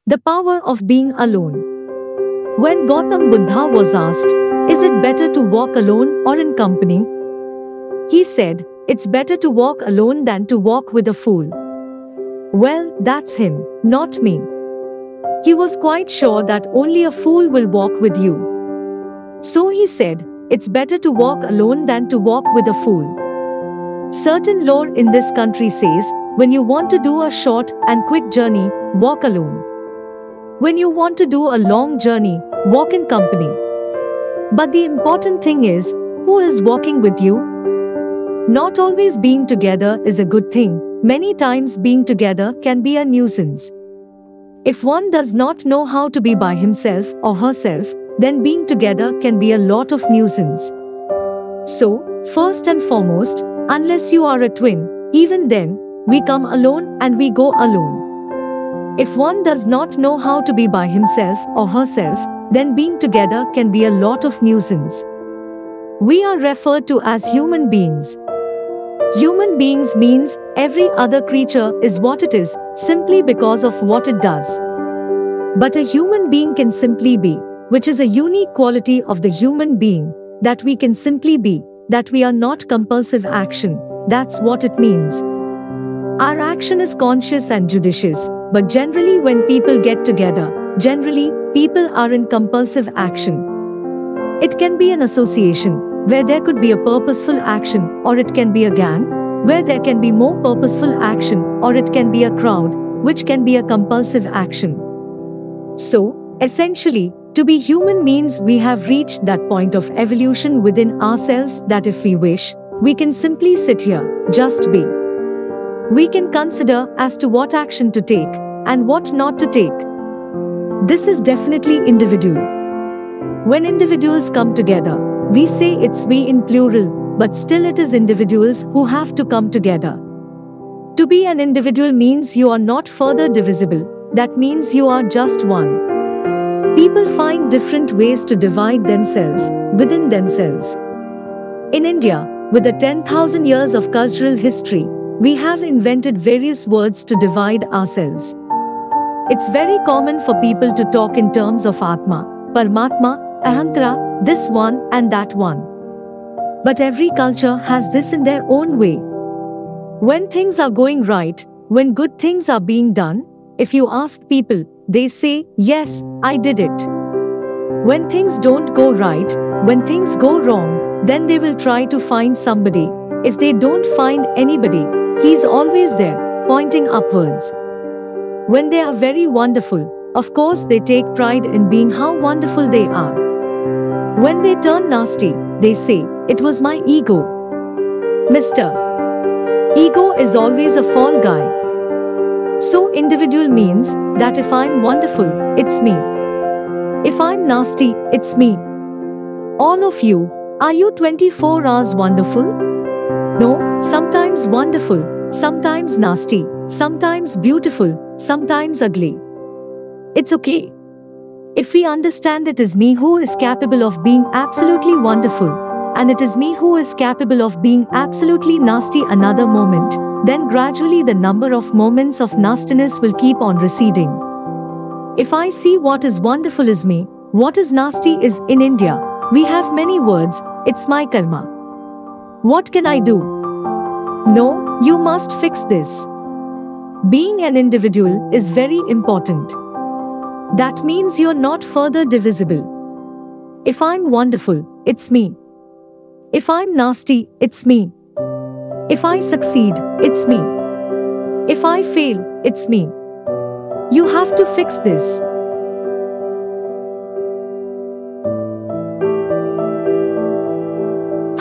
The power of being alone. When Gautama Buddha was asked, is it better to walk alone or in company? He said, it's better to walk alone than to walk with a fool. Well, that's him, not me. He was quite sure that only a fool will walk with you. So he said, it's better to walk alone than to walk with a fool. Certain lore in this country says, when you want to do a short and quick journey, walk alone. When you want to do a long journey, walk in company. But the important thing is, who is walking with you? Not always being together is a good thing. Many times being together can be a nuisance. If one does not know how to be by himself or herself, then being together can be a lot of nuisance. So, first and foremost, unless you are a twin, even then, we come alone and we go alone. If one does not know how to be by himself or herself, then being together can be a lot of nuisance. We are referred to as human beings. Human beings means every other creature is what it is, simply because of what it does. But a human being can simply be, which is a unique quality of the human being, that we can simply be, that we are not compulsive action, that's what it means. Our action is conscious and judicious, but generally when people get together, generally, people are in compulsive action. It can be an association, where there could be a purposeful action, or it can be a gang, where there can be more purposeful action, or it can be a crowd, which can be a compulsive action. So, essentially, to be human means we have reached that point of evolution within ourselves that if we wish, we can simply sit here, just be. We can consider as to what action to take, and what not to take. This is definitely individual. When individuals come together, we say it's we in plural, but still it is individuals who have to come together. To be an individual means you are not further divisible, that means you are just one. People find different ways to divide themselves, within themselves. In India, with the 10,000 years of cultural history, we have invented various words to divide ourselves. It's very common for people to talk in terms of Atma, Paramatma, Ahankara, this one and that one. But every culture has this in their own way. When things are going right, when good things are being done, if you ask people, they say, yes, I did it. When things don't go right, when things go wrong, then they will try to find somebody. If they don't find anybody, he's always there, pointing upwards. When they are very wonderful, of course they take pride in being how wonderful they are. When they turn nasty, they say, it was my ego. Mr. Ego is always a fall guy. So individual means that if I'm wonderful, it's me. If I'm nasty, it's me. All of you, are you 24 hours wonderful? No, sometimes wonderful, sometimes nasty, sometimes beautiful, sometimes ugly. It's okay. If we understand it is me who is capable of being absolutely wonderful, and it is me who is capable of being absolutely nasty another moment, then gradually the number of moments of nastiness will keep on receding. If I see what is wonderful is me, what is nasty is in India, we have many words, it's my karma. What can I do? No, you must fix this. Being an individual is very important. That means you're not further divisible. If I'm wonderful, it's me. If I'm nasty, it's me. If I succeed, it's me. If I fail, it's me. You have to fix this.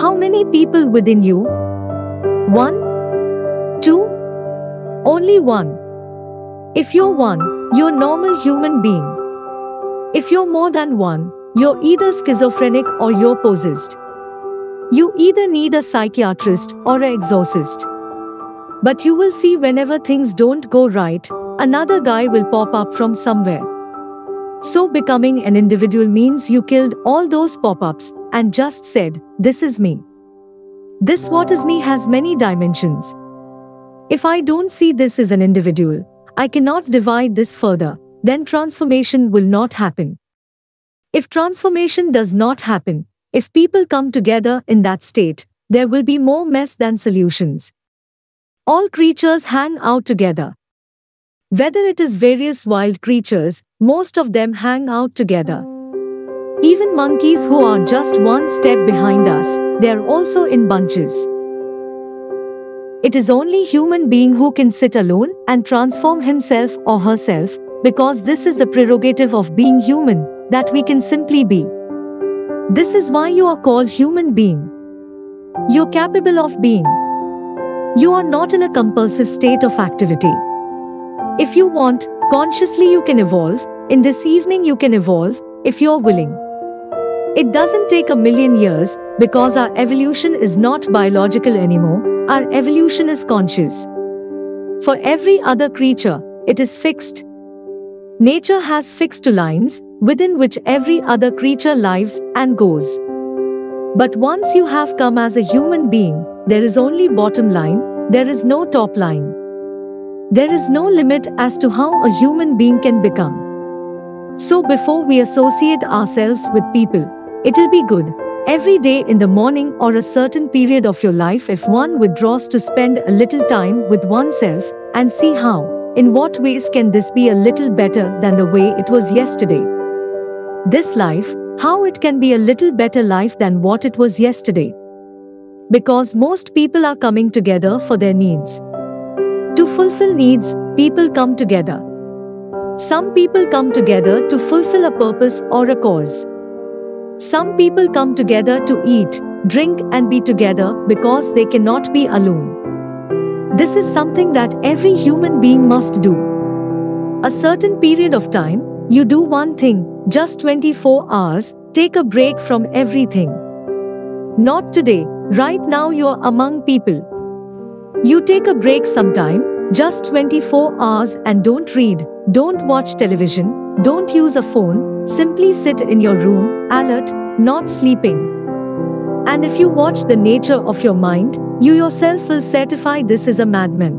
How many people within you? 1? 2? Only one. If you're one, you're a normal human being. If you're more than one, you're either schizophrenic or you're possessed. You either need a psychiatrist or an exorcist. But you will see whenever things don't go right, another guy will pop up from somewhere. So becoming an individual means you killed all those pop-ups and just said, this is me. This what is me has many dimensions. If I don't see this as an individual, I cannot divide this further. then transformation will not happen. If transformation does not happen, if people come together in that state, there will be more mess than solutions. All creatures hang out together. Whether it is various wild creatures, most of them hang out together. Even monkeys who are just one step behind us, they are also in bunches. It is only human being who can sit alone and transform himself or herself, because this is the prerogative of being human, that we can simply be. This is why you are called human being. You're capable of being. You are not in a compulsive state of activity. If you want, consciously you can evolve. In this evening you can evolve, if you're willing. It doesn't take 1,000,000 years, because our evolution is not biological anymore, our evolution is conscious. For every other creature, it is fixed. Nature has fixed lines, within which every other creature lives and goes. But once you have come as a human being, there is only bottom line, there is no top line. There is no limit as to how a human being can become. So before we associate ourselves with people, it'll be good, every day in the morning or a certain period of your life, if one withdraws to spend a little time with oneself and see how, in what ways can this be a little better than the way it was yesterday. This life, how it can be a little better life than what it was yesterday. Because most people are coming together for their needs. To fulfill needs, people come together. Some people come together to fulfill a purpose or a cause. Some people come together to eat, drink and be together because they cannot be alone. This is something that every human being must do. A certain period of time, you do one thing, just 24 hours, take a break from everything. Not today, right now you're among people. You take a break sometime, just 24 hours, and don't read, don't watch television, don't use a phone, simply sit in your room, alert, not sleeping. And if you watch the nature of your mind, you yourself will certify this is a madman.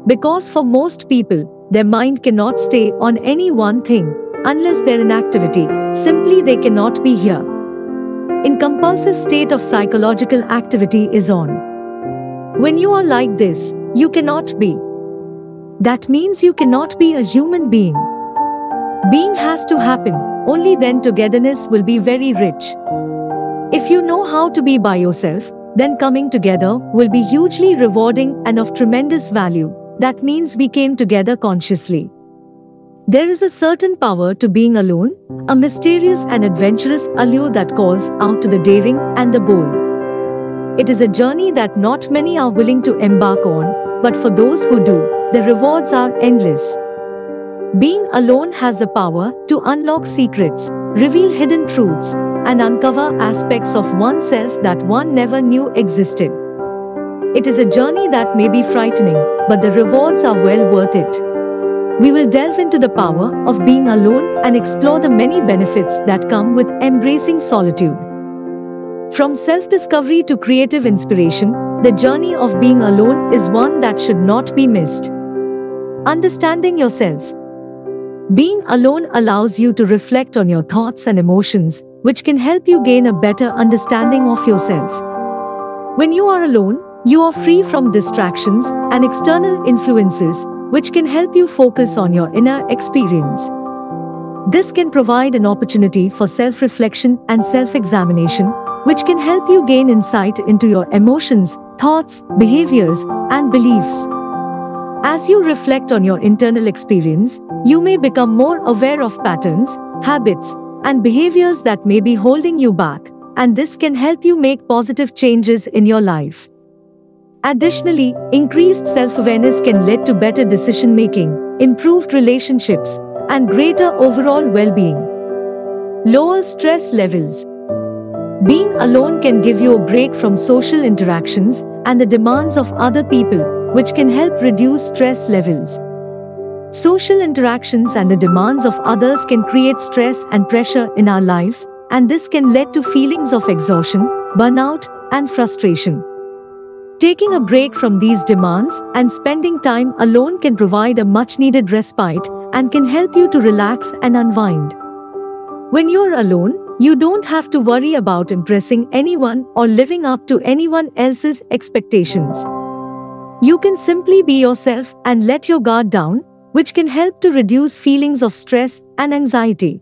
Because for most people, their mind cannot stay on any one thing, unless they're in activity, simply they cannot be here. In compulsive state of psychological activity is on. When you are like this, you cannot be. That means you cannot be a human being. Being has to happen, only then togetherness will be very rich. If you know how to be by yourself, then coming together will be hugely rewarding and of tremendous value. That means we came together consciously. There is a certain power to being alone, a mysterious and adventurous allure that calls out to the daring and the bold. It is a journey that not many are willing to embark on, but for those who do, the rewards are endless. Being alone has the power to unlock secrets, reveal hidden truths, and uncover aspects of oneself that one never knew existed. It is a journey that may be frightening, but the rewards are well worth it. We will delve into the power of being alone and explore the many benefits that come with embracing solitude. From self-discovery to creative inspiration, the journey of being alone is one that should not be missed. Understanding yourself. Being alone allows you to reflect on your thoughts and emotions, which can help you gain a better understanding of yourself. When you are alone, you are free from distractions and external influences, which can help you focus on your inner experience. This can provide an opportunity for self-reflection and self-examination, which can help you gain insight into your emotions, thoughts, behaviors, and beliefs. As you reflect on your internal experience, you may become more aware of patterns, habits, and behaviors that may be holding you back, and this can help you make positive changes in your life. Additionally, increased self-awareness can lead to better decision-making, improved relationships, and greater overall well-being. Lower stress levels. Being alone can give you a break from social interactions and the demands of other people, which can help reduce stress levels. Social interactions and the demands of others can create stress and pressure in our lives, and this can lead to feelings of exhaustion, burnout, and frustration. Taking a break from these demands and spending time alone can provide a much-needed respite and can help you to relax and unwind. When you're alone, you don't have to worry about impressing anyone or living up to anyone else's expectations. You can simply be yourself and let your guard down, which can help to reduce feelings of stress and anxiety.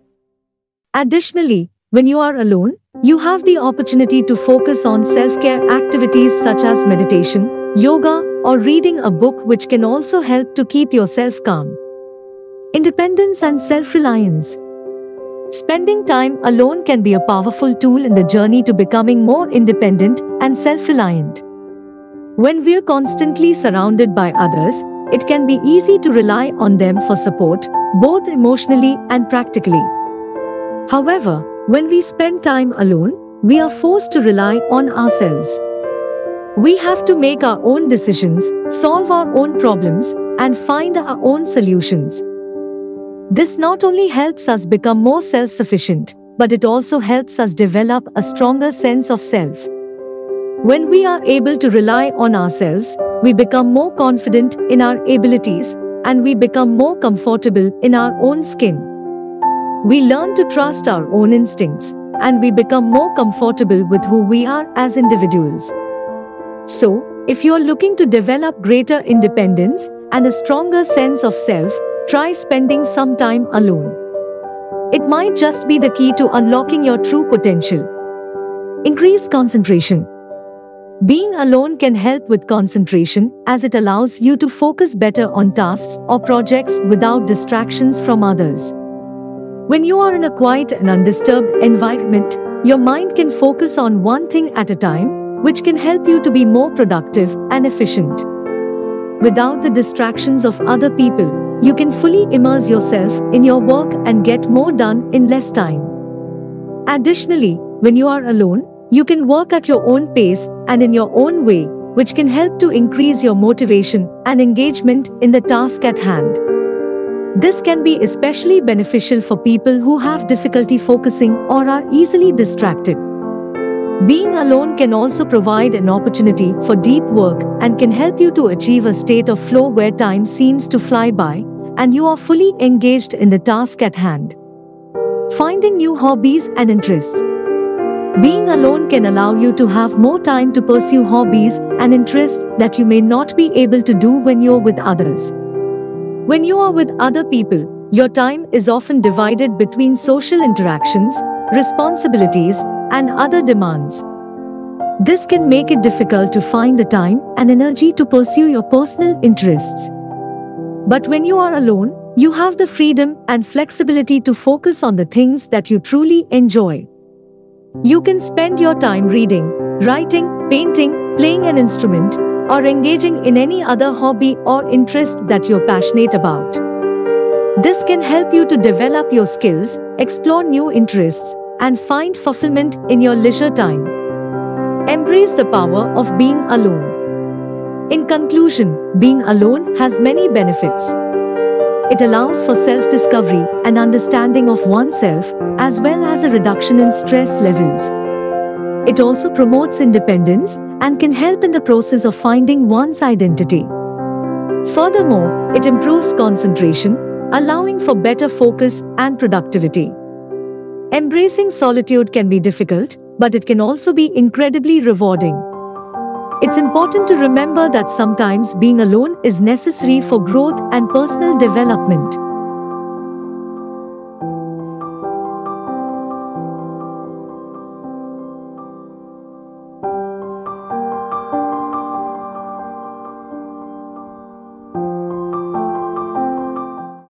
Additionally, when you are alone, you have the opportunity to focus on self-care activities such as meditation, yoga, or reading a book, which can also help to keep yourself calm. Independence and self-reliance. Spending time alone can be a powerful tool in the journey to becoming more independent and self-reliant. When we're constantly surrounded by others, it can be easy to rely on them for support, both emotionally and practically. However, when we spend time alone, we are forced to rely on ourselves. We have to make our own decisions, solve our own problems, and find our own solutions. This not only helps us become more self-sufficient, but it also helps us develop a stronger sense of self. When we are able to rely on ourselves, we become more confident in our abilities, and we become more comfortable in our own skin. We learn to trust our own instincts, and we become more comfortable with who we are as individuals. So, if you're looking to develop greater independence and a stronger sense of self, try spending some time alone. It might just be the key to unlocking your true potential. Increase concentration. Being alone can help with concentration, as it allows you to focus better on tasks or projects without distractions from others. When you are in a quiet and undisturbed environment, your mind can focus on one thing at a time, which can help you to be more productive and efficient. Without the distractions of other people, you can fully immerse yourself in your work and get more done in less time. Additionally, when you are alone, you can work at your own pace and in your own way, which can help to increase your motivation and engagement in the task at hand. This can be especially beneficial for people who have difficulty focusing or are easily distracted. Being alone can also provide an opportunity for deep work and can help you to achieve a state of flow where time seems to fly by and you are fully engaged in the task at hand. Finding new hobbies and interests. Being alone can allow you to have more time to pursue hobbies and interests that you may not be able to do when you're with others. When you are with other people, your time is often divided between social interactions, responsibilities, and other demands. This can make it difficult to find the time and energy to pursue your personal interests. But when you are alone, you have the freedom and flexibility to focus on the things that you truly enjoy. You can spend your time reading, writing, painting, playing an instrument, or engaging in any other hobby or interest that you're passionate about. This can help you to develop your skills, explore new interests, and find fulfillment in your leisure time. Embrace the power of being alone. In conclusion, being alone has many benefits. It allows for self-discovery and understanding of oneself, as well as a reduction in stress levels. It also promotes independence and can help in the process of finding one's identity. Furthermore, it improves concentration, allowing for better focus and productivity. Embracing solitude can be difficult, but it can also be incredibly rewarding. It's important to remember that sometimes being alone is necessary for growth and personal development.